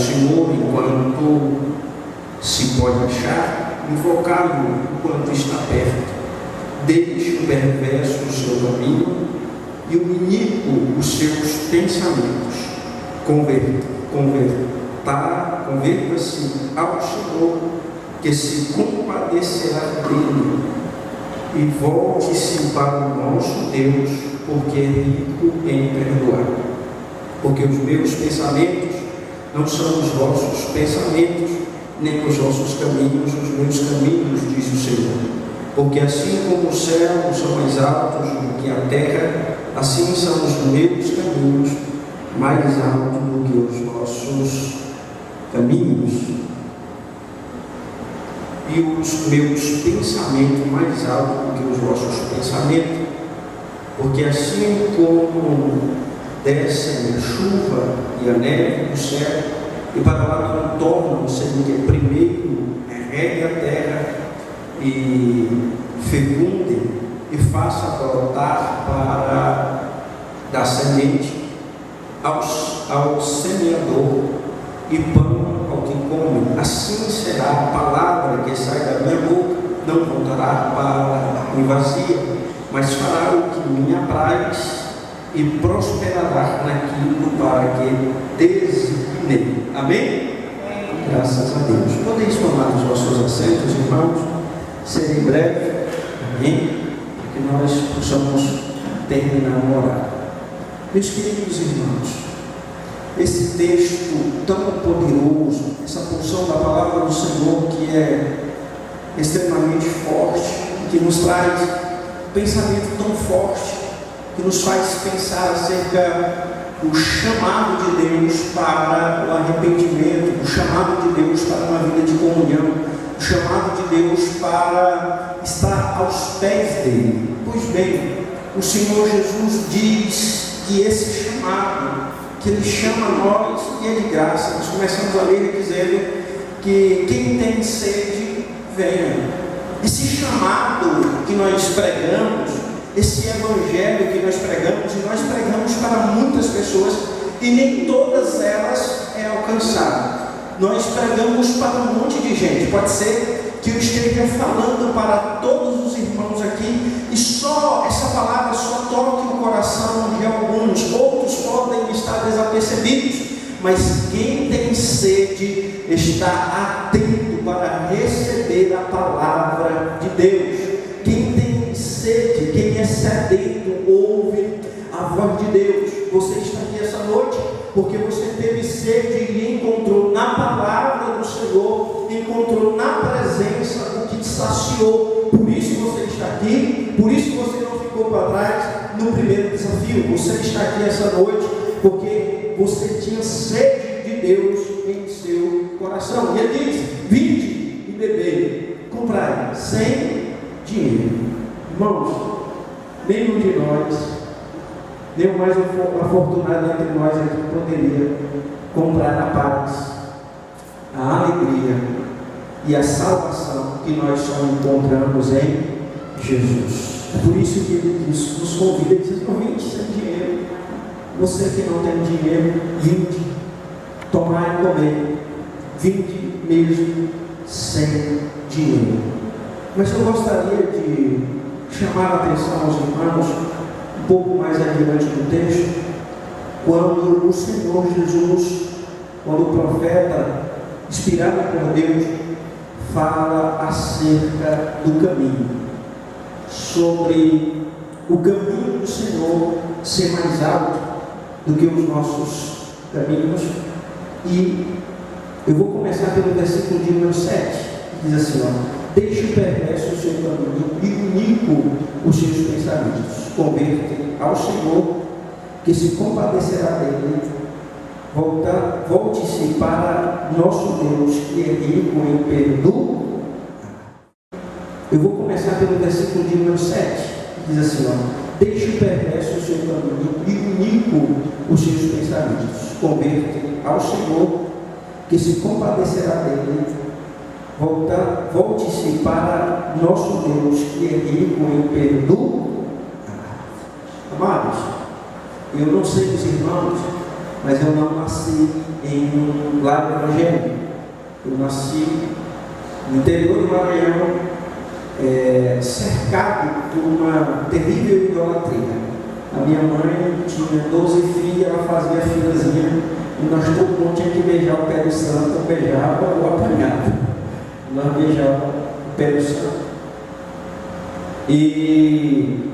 Senhor enquanto se pode achar, invocá-lo enquanto está perto. Deixe o perverso o seu caminho e o iníquo os seus pensamentos. Converta-se ao Senhor, que se compadecerá dele, e volte-se para o nosso Deus, porque é rico em perdoar. Porque os meus pensamentos não são os vossos pensamentos, nem os vossos caminhos os meus caminhos, diz o Senhor. Porque assim como os céus são mais altos do que a terra, assim são os meus caminhos mais altos do que os vossos caminhos, e os meus pensamentos mais altos do que os vossos pensamentos. Porque assim como descem a chuva e a neve do céu, e para lá não tornam, sendo que primeiro regue a terra e fecunde e faça brotar para dar semente ao semeador e pão ao que come, assim será a palavra que sai da minha boca, não voltará para mim vazia, mas fará o que me apraz e prosperará naquilo para que designei. Amém? Graças a Deus. Podeis tomar os vossos assentos, irmãos, serem breve, amém? Para que nós possamos terminar o horário. Meus queridos irmãos, esse texto tão poderoso, essa porção da palavra do Senhor que é extremamente forte, que nos traz um pensamento tão forte, que nos faz pensar acerca do chamado de Deus para o arrependimento, o chamado de Deus para uma vida de comunhão, o chamado de Deus para estar aos pés dele. Pois bem, o Senhor Jesus diz que esse chamado que Ele chama nós e é de graça. Nós começamos a ler dizendo que quem tem sede, venha. Esse chamado que nós pregamos, esse evangelho que nós pregamos, e nós pregamos para muitas pessoas, e nem todas elas é alcançada. Nós pregamos para um monte de gente. Pode ser que eu esteja falando para todos os irmãos aqui, e só essa palavra só toque o coração de alguns, outros podem estar desapercebidos, mas quem tem sede está atento para receber a palavra de Deus. Quem tem sede, quem é sedento, ouve a voz de Deus. Você está aqui essa noite porque você teve sede e encontrou na palavra do Senhor, encontrou na presença o que te saciou. Por isso você está aqui, por isso você não ficou para trás no primeiro desafio. Você está aqui essa noite porque você tinha sede de Deus em seu coração. E Ele diz: vinde e bebei, comprai, sem dinheiro. Irmãos, nenhum de nós, nem o mais afortunado entre nós aqui poderia comprar a paz, a alegria e a salvação que nós só encontramos em Jesus. É por isso que Ele nos convida e diz: não vinde sem dinheiro. Você que não tem dinheiro, vinde, tomar e comer. Vinde mesmo sem dinheiro. Mas eu gostaria de chamar a atenção aos irmãos um pouco mais adiante no texto, quando o Senhor Jesus, quando o profeta, inspirado por Deus, fala acerca do caminho, sobre o caminho do Senhor ser mais alto do que os nossos caminhos. E eu vou começar pelo versículo de número 7, que diz assim: deixe o perverso o seu caminho e o iníquo os seus pensamentos. Converte ao Senhor, que se compadecerá dele. Volte-se para nosso Deus, que é rico em perdão. Eu vou começar pelo versículo de número 7, que diz assim: deixe o perverso o seu caminho e o iníquo os seus pensamentos. Converte ao Senhor, que se compadecerá dele. Volte-se para nosso Deus, que é rico em perdão. Amados, eu não sei dos irmãos, mas eu não nasci em um lar evangélico. Eu nasci no interior do Maranhão, cercado por uma terrível idolatria. A minha mãe tinha 12 filhos, ela fazia filazinha, e nós todo mundo tinha que beijar o pé do santo, ou beijava ou apanhava. Nós beijávamos o pé do santo. E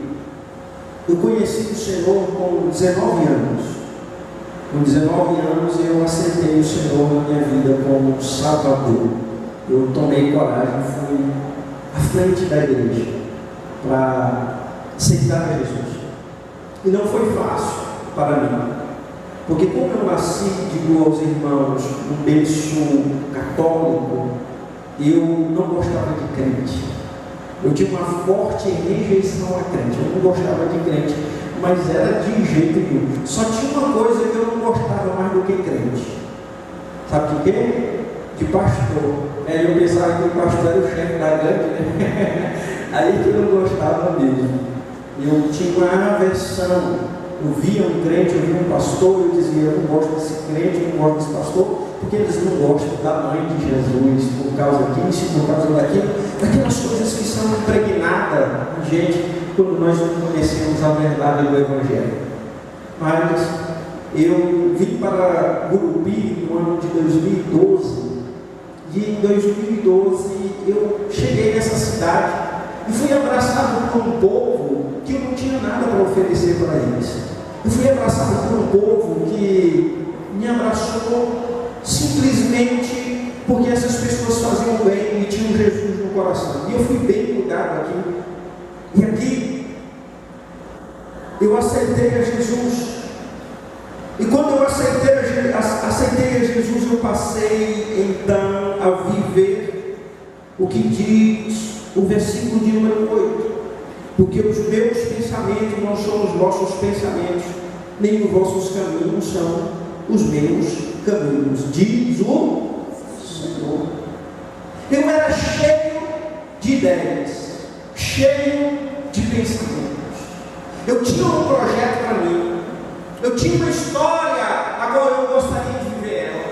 eu conheci o Senhor com 19 anos. Com 19 anos eu aceitei o Senhor na minha vida como Salvador. Eu tomei coragem, fui à frente da igreja para aceitar Jesus. E não foi fácil para mim, porque como eu nasci, digo aos irmãos, um berço católico, eu não gostava de crente. Eu tinha uma forte rejeição a crente. Eu não gostava de crente, mas era de jeito nenhum. Só tinha uma coisa que eu não gostava mais do que crente. Sabe de quê? De pastor. Eu pensava que o pastor era o chefe da grande, né? Aí que eu não gostava mesmo. Eu tinha uma aversão. Eu via um crente, eu via um pastor, eu dizia, eu não gosto desse crente, eu não gosto desse pastor, porque eles não gostam da mãe de Jesus, por causa disso, por causa daquilo, daquelas coisas que são impregnadas na gente quando nós não conhecemos a verdade do Evangelho. Mas eu vim para Gurupi no ano de 2012, e em 2012 eu cheguei nessa cidade e fui abraçado por um povo que eu não tinha nada para oferecer para eles. Eu fui abraçado por um povo que me abraçou simplesmente porque essas pessoas faziam bem e tinham Jesus no coração. E eu fui bem cuidado aqui. E aqui eu aceitei a Jesus. E quando eu aceitei a Jesus, eu passei então a viver o que diz o versículo de número 8. Porque os meus pensamentos não são os vossos pensamentos, nem os vossos caminhos são os meus caminhos, diz o Senhor. Eu era cheio de ideias, cheio de pensamentos. Eu tinha um projeto para mim. Eu tinha uma história a qual eu gostaria de viver ela.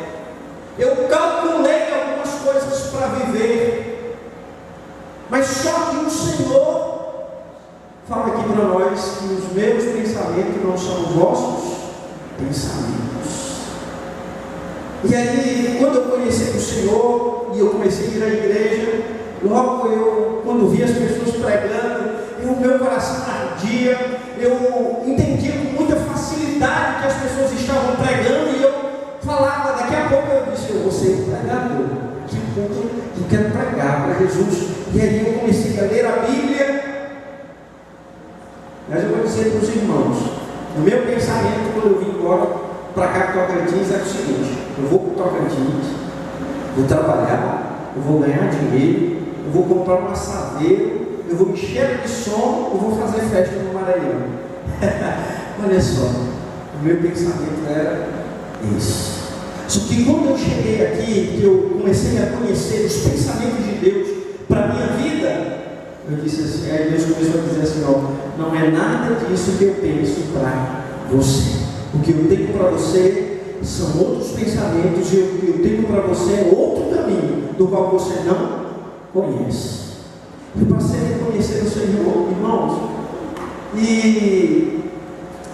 Eu calculei algumas coisas para viver. Mas só que o Senhor fala aqui para nós que os meus pensamentos não são os vossos pensamentos. E aí, quando eu conheci o Senhor e eu comecei a ir à igreja, logo eu, quando vi as pessoas pregando, o meu coração ardia, eu entendia com muita facilidade que as pessoas estavam pregando e eu falava, daqui a pouco eu disse, eu vou ser pregador, daqui a pouco eu quero pregar para Jesus. E aí eu comecei a ler a Bíblia. Mas eu vou dizer para os irmãos, o meu pensamento quando eu vim embora para cá para Tocantins é o seguinte: eu vou para Tocantins, vou trabalhar, eu vou ganhar dinheiro, eu vou comprar um assadeiro, eu vou encher de som, eu vou fazer festa no Maranhão. Olha só, o meu pensamento era esse. Só que quando eu cheguei aqui, que eu comecei a conhecer os pensamentos de Deus para a minha vida, eu disse assim, aí Deus começou a dizer assim, ó, não é nada disso que eu penso para você. O que eu tenho para você são outros pensamentos, e o que eu tenho para você é outro caminho, do qual você não conhece. Eu passei a conhecer o Senhor, irmãos, e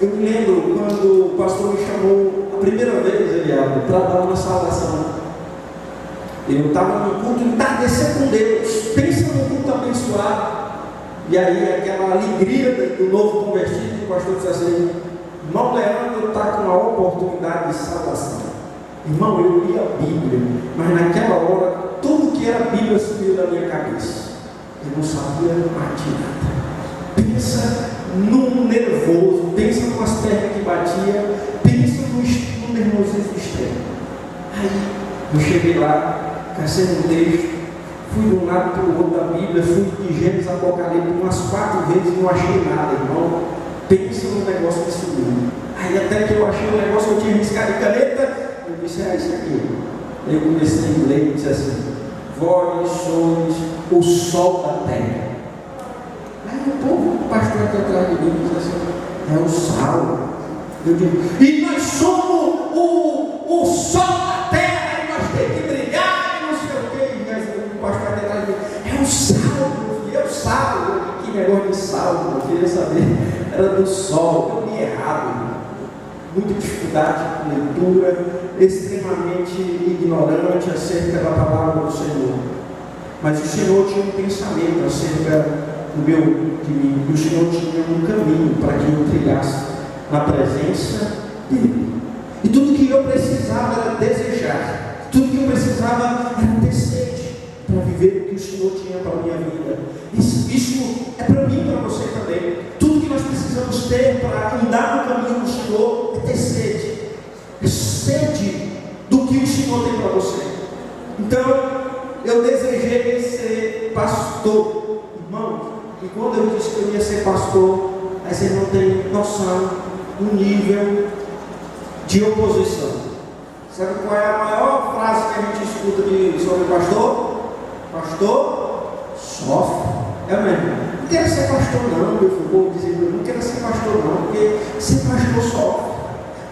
eu me lembro quando o pastor me chamou a primeira vez, Elialdo, para dar uma saudação. Eu estava no culto entardecer com Deus, pensa no culto abençoado, e aí aquela alegria do novo convertido, o pastor disse assim, irmão Leandro está com a oportunidade de salvação. Irmão, eu li a Bíblia, mas naquela hora, tudo que era Bíblia subiu da minha cabeça. Eu não sabia mais de nada. Pensa num nervoso, pensa numas pernas que batia, pensa no nervosismo extremo. Aí, eu cheguei lá, cacei um texto, fui de um lado para o outro da Bíblia, fui de Gênesis Apocalipse umas 4 vezes e não achei nada, irmão. Pensa no negócio que subiu. Aí até que eu achei um negócio, eu tinha riscado de caneta, eu disse, isso aqui. Aí eu comecei a ler e disse assim, vós sois o sol da terra. Aí o povo, o pastor aqui atrás de mim, disse assim, é o sal. Eu digo, e nós somos o sol da terra, e nós temos que brilhar, e não sei o quê. Mas o pastor Adelar diz: é o sal, meu filho, é o sal. Que negócio de sal, meu filho, eu sabia, era do sol. Eu li errado. Muita dificuldade com leitura, extremamente ignorante acerca da palavra do Senhor. Mas o Senhor tinha um pensamento acerca de mim, e o Senhor tinha um caminho para que eu trilhasse na presença dEle. E tudo que eu precisava era desejar, tudo que eu precisava era ter sede para viver o que o Senhor tinha para a minha vida. Isso é para mim e para você também. Tudo que nós precisamos ter para andar no caminho do Senhor é ter sede. É sede do que o Senhor tem para você. Então, eu desejei ser pastor, irmão. E quando eu disse que eu ia ser pastor, aí você não tem noção do nível de oposição. Sabe qual é a maior frase que a gente escuta sobre o pastor? Pastor sofre. É mesmo. Não quero ser pastor não, meu filho. Dizendo, não quero ser pastor não, porque ser pastor sofre.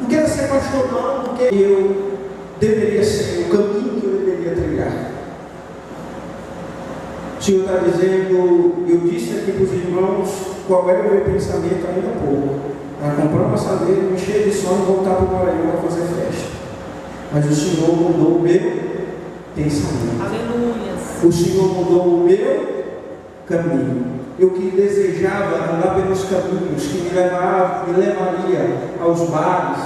Não quero ser pastor não, porque eu deveria ser o caminho que eu deveria trilhar. O Senhor está dizendo, eu disse aqui para os irmãos qual era o meu pensamento ainda há pouco. Para comprar uma passadeira, me encher de sono e voltar para o Maranhão para fazer festa. Mas o Senhor mudou o meu pensamento. Aleluia. O Senhor mudou o meu caminho. Eu que desejava andar pelos caminhos que me levaria aos bares,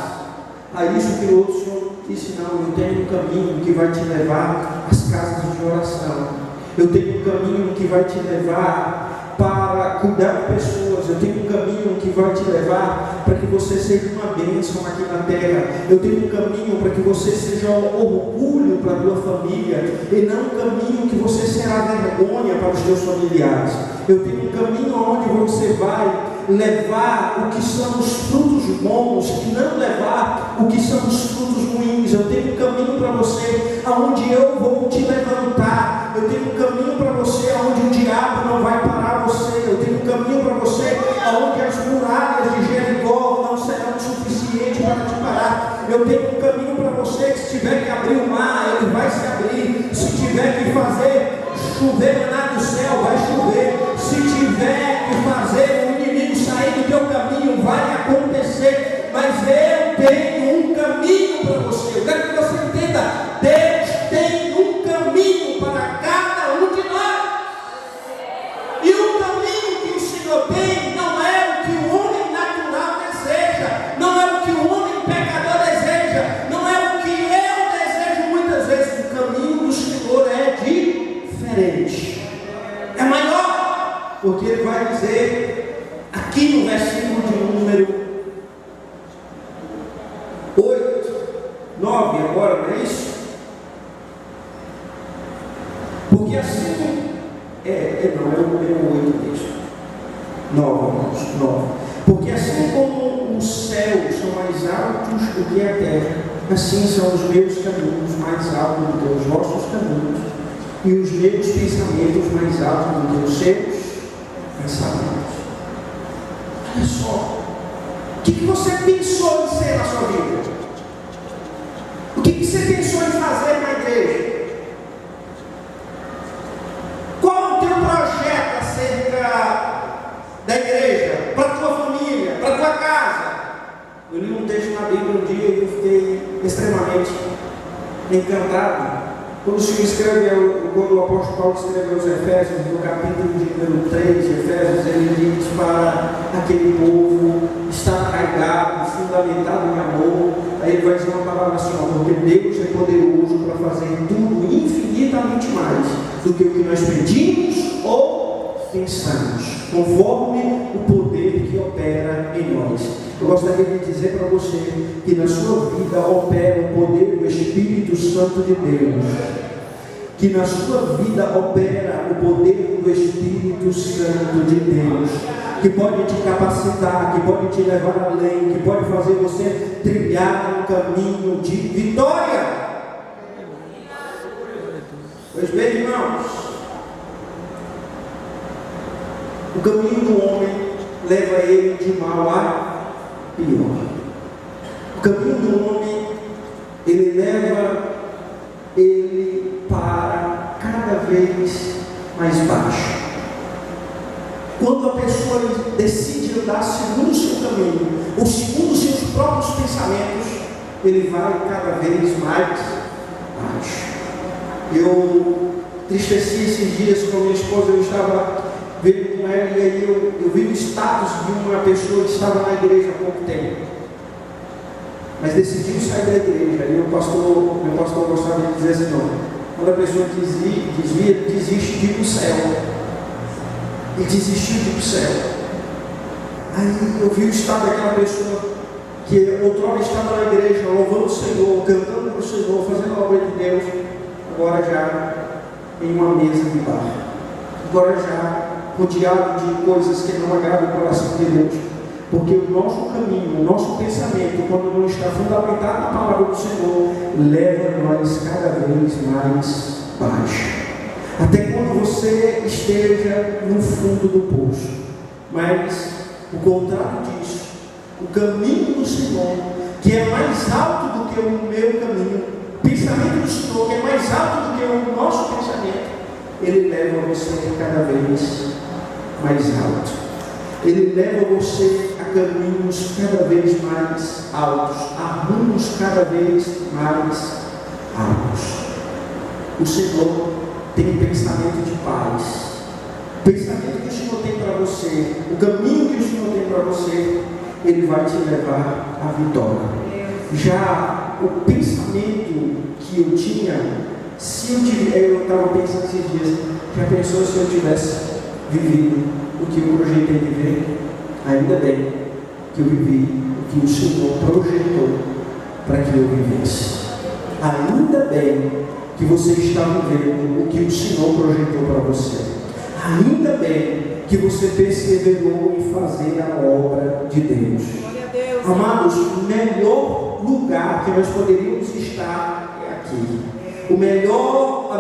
a isso que o outro Senhor disse: não, eu tenho um caminho que vai te levar às casas de oração. Eu tenho um caminho que vai te levar para cuidar de pessoas. Eu tenho um caminho que vai te levar para que você seja uma bênção aqui na terra. Eu tenho um caminho para que você seja um orgulho para a tua família, e não um caminho que você será vergonha para os teus familiares. Eu tenho um caminho onde você vai levar o que são os frutos bons e não levar o que são os frutos ruins. Eu tenho um caminho para você aonde eu vou te levantar. Eu tenho um caminho para você aonde o diabo não vai parar você. Eu tenho um caminho para você aonde as muralhas de Jericó não serão suficientes para te parar. Eu tenho um caminho para você que, se tiver que abrir o mar, ele vai se abrir. Se tiver que fazer chover maná do céu, vai chover. Se tiver que fazer o inimigo sair do teu caminho, vai acontecer. Mas eu tenho um caminho para você. Eu quero que você entenda: Deus tem um caminho para cada um de nós. E o caminho que o Senhor tem não é o que o homem natural deseja, não é o que o homem pecador deseja, não é o que eu desejo muitas vezes. O caminho do Senhor é diferente, é maior, porque Ele vai dizer aqui no versículo de número 8, 9 agora, não é isso? Porque assim não, é o 8 mesmo. 9, irmãos, 9. Porque assim como os céus são mais altos do que a terra, assim são os meus caminhos mais altos do que os vossos caminhos, e os meus pensamentos mais altos do que os seus pensamentos. Olha só, o que você pensou em ser na sua vida? O que você pensou em fazer na igreja? Qual é o teu projeto acerca da igreja, para a tua família, para a tua casa? Eu li um texto na Bíblia um dia e eu fiquei extremamente encantado. Quando o Senhor escreve, quando o apóstolo Paulo escreveu aos Efésios, no capítulo de número 3 de Efésios, ele diz para aquele povo estar arraigado, fundamentado em amor. Aí ele vai dizer uma palavra assim: porque Deus é poderoso para fazer tudo infinitamente mais do que o que nós pedimos ou pensamos, conforme o poder que opera em nós. Eu gostaria de dizer para você que na sua vida opera o poder do Espírito Santo de Deus. Que na sua vida opera o poder do Espírito Santo de Deus, que pode te capacitar, que pode te levar além, que pode fazer você trilhar um caminho de vitória. Pois bem, irmãos, o caminho do homem leva ele de mal a pior. O caminho do homem ele leva ele para cada vez mais baixo. Quando a pessoa decide andar segundo o seu caminho, ou segundo os seus próprios pensamentos, ele vai cada vez mais baixo. Eu entristeci esses dias com a minha esposa, eu estava vendo com ela, e aí eu vi o status de uma pessoa que estava na igreja há pouco tempo, mas decidiu sair da igreja. E meu pastor gostava de dizer assim: não, quando a pessoa desvia, desiste de ir para o céu. E desistiu de ir para o céu. Aí eu vi o estado daquela pessoa que outrora estava na igreja, louvando o Senhor, cantando para o Senhor, fazendo a obra de Deus, agora já em uma mesa de bar, agora já rodeado de coisas que não agradam o coração de Deus. Porque o nosso caminho, o nosso pensamento, quando não está fundamentado na palavra do Senhor, leva nós cada vez mais baixo. Até quando você esteja no fundo do poço. Mas o contrário disso, o caminho do Senhor, que é mais alto do que o meu caminho, o pensamento do Senhor, que é mais alto do que o nosso pensamento, ele leva você cada vez mais alto. Ele leva você a caminhos cada vez mais altos, a rumos cada vez mais altos. O Senhor tem um pensamento de paz, o pensamento que o Senhor tem para você, o caminho que o Senhor tem para você, ele vai te levar à vitória. Já o pensamento que eu tinha, eu estava pensando esses dias, já pensou se eu tivesse vivido o que eu projetei viver? Ainda bem que eu vivi o que o Senhor projetou para que eu vivesse. Ainda bem que você está vivendo o que o Senhor projetou para você. Ainda bem que você perseverou em fazer a obra de Deus. Amados, o melhor lugar que nós poderíamos estar é aqui. A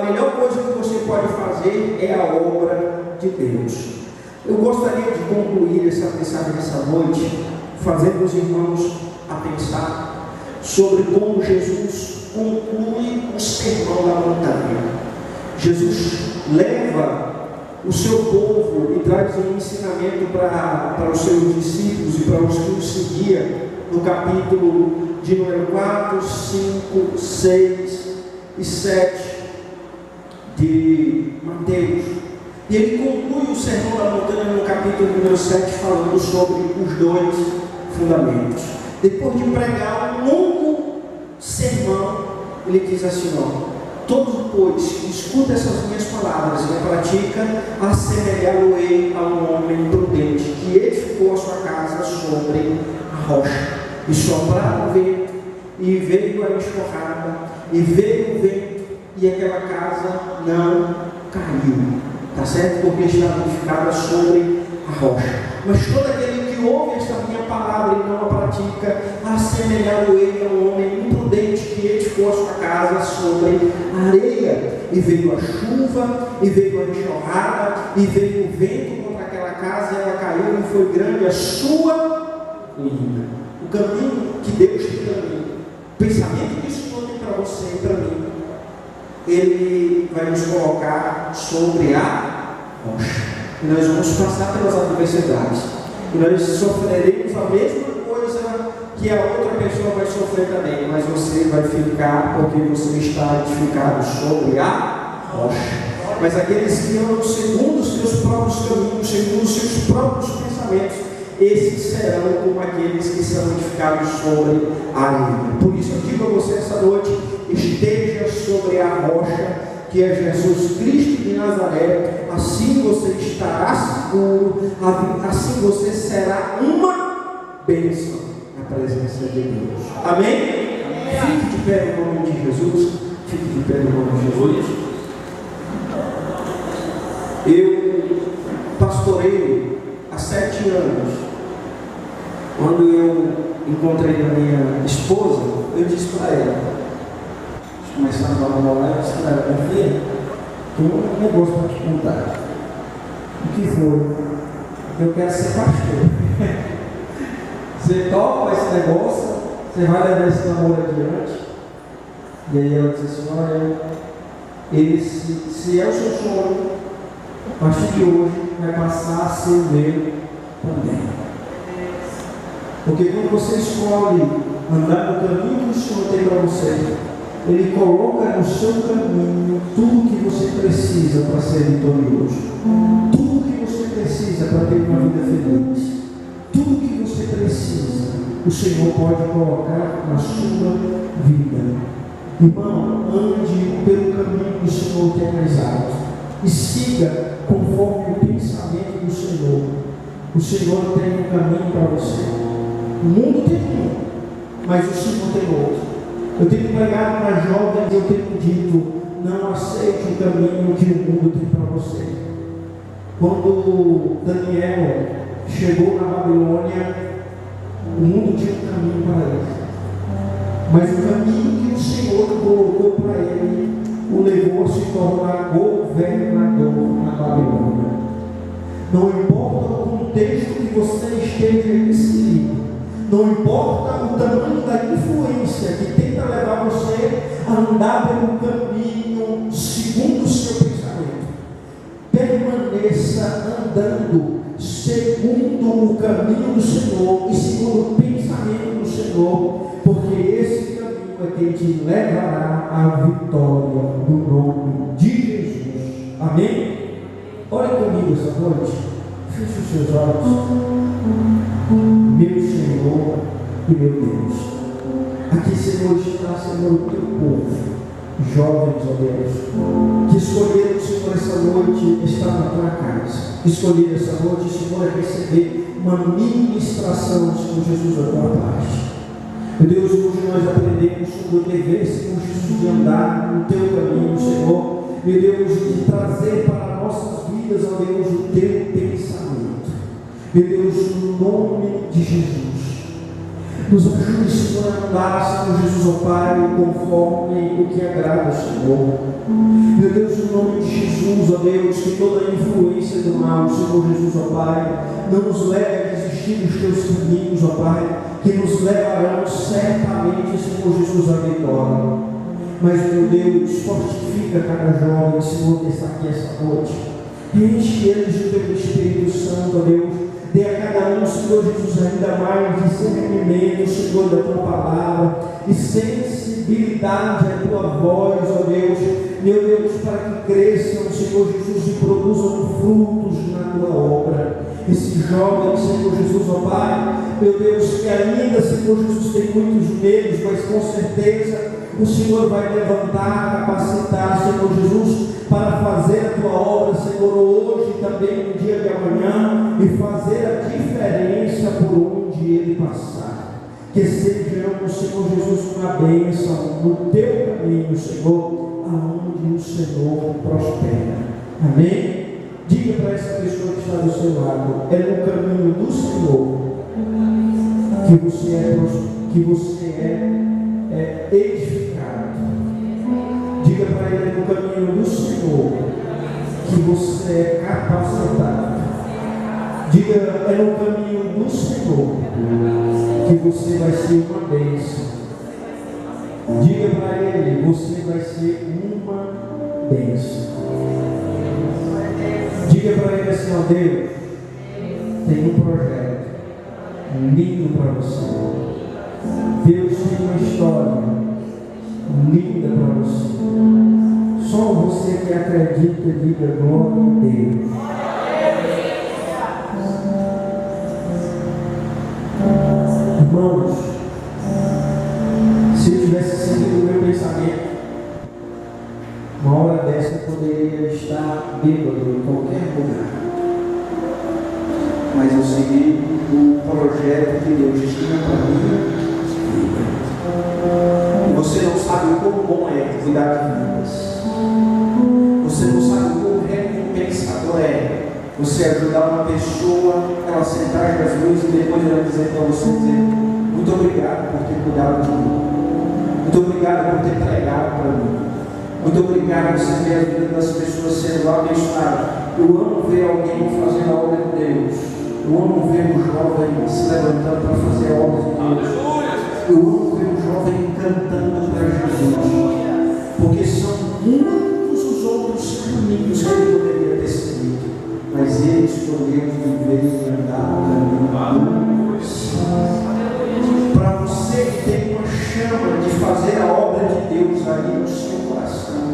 melhor coisa que você pode fazer é a obra de Deus. Eu gostaria de concluir essa mensagem nessa noite, fazendo os irmãos a pensar sobre como Jesus conclui o sermão da montanha. Jesus leva o seu povo e traz um ensinamento para os seus discípulos e para os que o seguiam, no capítulo de número 4, 5, 6 e 7 de Mateus. E ele conclui o sermão da montanha no capítulo número 7, falando sobre os dois fundamentos. Depois de pregar um longo sermão, ele diz assim: todos, pois, que escuta essas minhas palavras e a pratica, assemelhá-lo-ei a um homem prudente, que edificou a sua casa sobre a rocha. E sopraram o vento, e veio a enxurrada, e veio o vento, e aquela casa não caiu. Está certo? Porque está edificada sobre a rocha. Mas todo aquele que ouve esta minha palavra e não a pratica, assemelhá-lo-ei a um homem imprudente que edificou a sua casa sobre a areia. E veio a chuva, e veio a enxurrada, e veio o vento contra aquela casa, e ela caiu, e foi grande a sua ruína. O caminho que Deus tem para mim, o pensamento que o Senhor tem para você e para mim, Ele vai nos colocar sobre a rocha. E nós vamos passar pelas adversidades. E nós sofreremos a mesma coisa que a outra pessoa vai sofrer também. Mas você vai ficar porque você está edificado sobre a rocha. Mas aqueles que andam segundo os seus próprios caminhos, segundo os seus próprios pensamentos, esses serão como aqueles que são edificados sobre a areia. Por isso eu digo a você essa noite: esteja sobre a rocha, que é Jesus Cristo de Nazaré. Assim você estará seguro, assim você será uma bênção na presença de Deus. Amém? Fique de pé no nome de Jesus. Fique de pé no nome de Jesus. Eu pastoreio há 7 anos. Quando eu encontrei a minha esposa, eu disse para ela, começando a namorar, eu disse para ela: confia, tem um negócio para te contar. O que foi? Eu quero ser pastor. Você topa esse negócio, você vai levar esse namoro adiante. E aí ela diz assim: olha, se é o seu sonho, a partir de hoje vai passar a ser o meu também. Porque quando você escolhe andar no caminho que o Senhor tem para você, Ele coloca no seu caminho tudo que você precisa para ser vitorioso, tudo que você precisa para ter uma vida feliz, tudo que você precisa, o Senhor pode colocar na sua vida. Irmão, ande pelo caminho do Senhor que é mais alto e siga conforme o pensamento do Senhor. O Senhor tem um caminho para você. O mundo tem um, mas o Senhor tem outro. Eu tenho pregado para jovens, eu tenho dito: não aceite o caminho que o mundo tem para você. Quando Daniel chegou na Babilônia, o mundo tinha um caminho para ele. Mas o caminho que o Senhor colocou para ele o levou a se tornar governador na Babilônia. Não importa o contexto que você esteja inserido, não importa o tamanho da influência que tenta levar você a andar pelo caminho segundo o seu pensamento, permaneça andando segundo o caminho do Senhor e segundo o pensamento do Senhor, porque esse caminho é quem te levará à vitória no nome de Jesus. Amém? Ore comigo essa noite. Feche os seus olhos. Meu Senhor e meu Deus, aqui, Senhor, está, Senhor, o teu povo, jovens, ó Deus, que escolheram, Senhor, essa noite estar na tua casa, escolheram essa noite, Senhor, receber uma ministração, Senhor Jesus, da tua parte. Meu Deus, hoje nós aprendemos sobre o dever, Senhor Jesus, de andar no teu caminho, Senhor, meu Deus, de trazer para nossas vidas, ó Deus, o teu pensamento. Meu Deus, no nome de Jesus, nos ajude, Senhor, a andar, Senhor Jesus, ó Pai, conforme o que agrada ao Senhor. Meu Deus, no nome de Jesus, ó Deus, que toda a influência do mal, Senhor Jesus, ó Pai, não nos leve a desistir dos teus caminhos, ó Pai, que nos levarão certamente, Senhor Jesus, à vitória. Mas, meu Deus, fortifica cada jovem, Senhor, que está aqui esta noite. Enche eles do teu Espírito Santo, ó Deus. Dê a cada um, Senhor Jesus, ainda mais discernimento, Senhor, da tua palavra e sensibilidade à tua voz, ó Deus. Meu Deus, para que cresçam, Senhor Jesus, e produzam frutos na tua obra. Esse jovem, Senhor Jesus, ó Pai, meu Deus, que ainda, Senhor Jesus, tem muitos medos, mas com certeza o Senhor vai levantar, capacitar, Senhor Jesus, para fazer a tua obra, Senhor, hoje e também no dia de amanhã, e fazer a diferença por onde ele passar. Que sejamos, Senhor Jesus, uma bênção no teu caminho, Senhor, aonde o Senhor prospera. Amém? Diga para essa pessoa que está do seu lado: é no caminho do Senhor que você é edificado. Diga para ele: é no caminho do Senhor que você é capacitado. Diga: é no caminho do Senhor que você vai ser uma bênção. Diga para ele: você vai ser uma bênção. Diga para ele assim: ó Deus, tem um projeto lindo para você. Deus tem uma história linda para você. Só você que acredita, diga glória a Deus. Irmãos, se eu tivesse seguido o meu pensamento, uma hora dessa eu poderia estar bêbado em qualquer lugar. Mas eu segui o projeto que Deus tinha para mim. E você não sabe o quão bom é cuidar de vidas. Você não sabe o quão recompensador é você ajudar uma pessoa, ela sentar às luzes e depois ela dizer para você, muito obrigado por ter cuidado de mim. Muito obrigado por ter pregado para mim. Muito obrigado por você ver a vida das pessoas sendo abençoadas. Eu amo ver alguém fazendo a obra de Deus. Eu amo ver um jovem se levantando para fazer a obra de Deus. Eu amo ver um jovem cantando para Jesus, porque são muitos os outros caminhos que ele poderia ter seguido, mas ele escolheu viver e andar no caminho do Senhor. Para você que tem uma chama de fazer a obra de Deus aí no seu coração,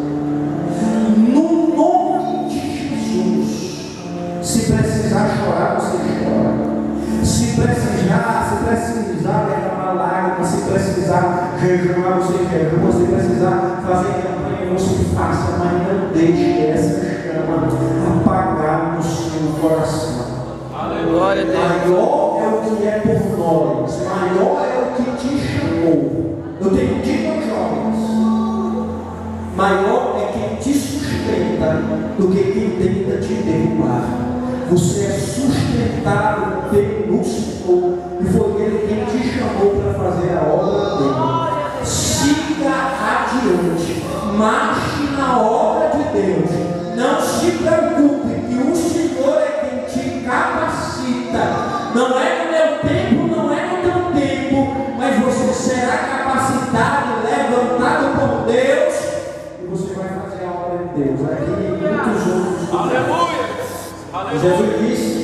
no nome de Jesus, se precisar chorar, você chora. Se precisar derramar lágrimas, se precisar jejuar, você jejua, se precisar fazer campanha, você faça, mas não deixe essa chama apagar no seu coração. Glória a Deus. Maior é o que é por nós, maior é o que te chamou. Eu tenho dito aos jovens, maior é quem te sustenta do que quem tenta te derrubar. Você é sustentado pelo Senhor, e foi Ele quem te chamou para fazer a obra dele. Siga adiante, marche na obra de Deus. Não se preocupe que o Senhor é quem te capacita. Não é no meu tempo, não é no teu tempo, mas você será capacitado, levantado por Deus, e você vai fazer a obra de Deus. Aqui muitos outros. Aleluia! Jesus disse: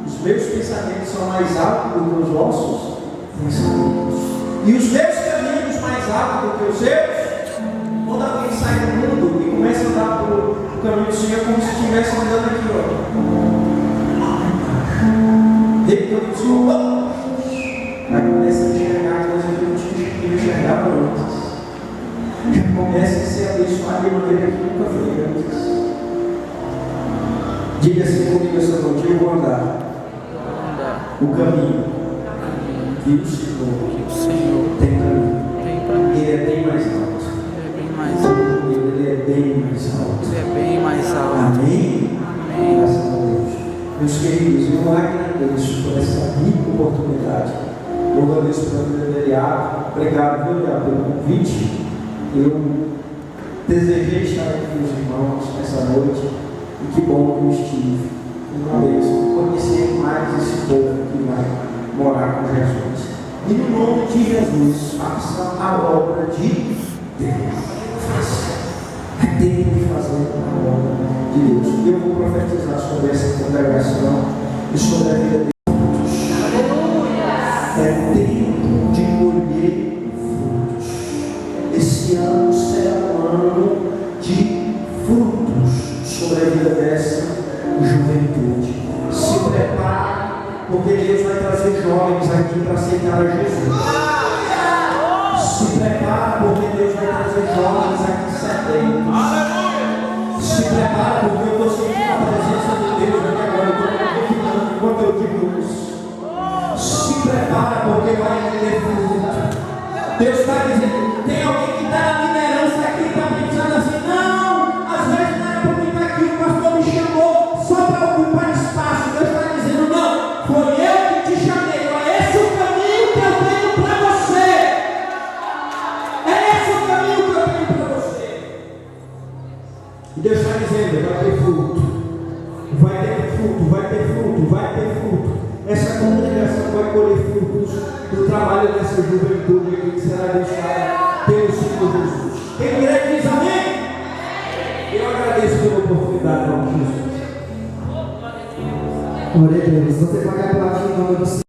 os meus pensamentos são mais altos do que os vossos pensamentos, e os meus caminhos mais altos do que os seus. Quando alguém sai do mundo e começa a andar pelo caminho do Senhor, como se estivesse andando aqui, ó. Ele todo desculpa, aí começa a enxergar coisas que eu não enxergava antes. Já começa a ser abençoado de maneira que nunca foi antes. Diga assim comigo essa noite: eu vou andar o caminho que o Senhor tem para mim. Ele é bem mais alto. Ele é bem mais alto. Amém? Graças a Deus. Meus queridos, eu agradeço por essa rica oportunidade. Eu agradeço pela vida dele. Obrigado, viu, pelo convite. Eu desejei estar aqui com os irmãos essa noite. E que bom que eu estive. Uma vez conhecer mais esse povo que vai morar com Jesus. E no nome de Jesus, faça a obra de Deus. É tempo de fazer a obra de Deus. Eu vou profetizar sobre essa congregação e sobre a vida de frutos. É tempo de colher frutos. Esse ano será um ano de frutos sobre a vida dessa juventude. Se prepare, porque Deus vai trazer jovens aqui para aceitar a Jesus. Se prepare, porque Deus vai trazer jovens aqui sedentos. Se prepare, porque eu estou sentindo a presença de Deus aqui agora. Eu estou convidando enquanto eu digo isso. Se prepare, porque vai ter fruto. Deus está dizendo: tem alguém que está na liderança aqui, está pensando assim: não, às vezes não é por mim aqui, o pastor me chamou só para ocupar espaço. Deus está dizendo: não, foi eu que te chamei. É esse o caminho que eu tenho para você. É esse o caminho que eu tenho para você. E Deus está dizendo: vai ter fruto. Vai ter fruto, vai ter fruto, vai ter fruto. Essa congregação vai colher frutos do trabalho dessa juventude aqui que será deixada pelo Senhor Jesus. Quem crê diz amém? Eu agradeço pela oportunidade, irmão Jesus. Glória a Deus. Você vai aplaudir em nome do Senhor.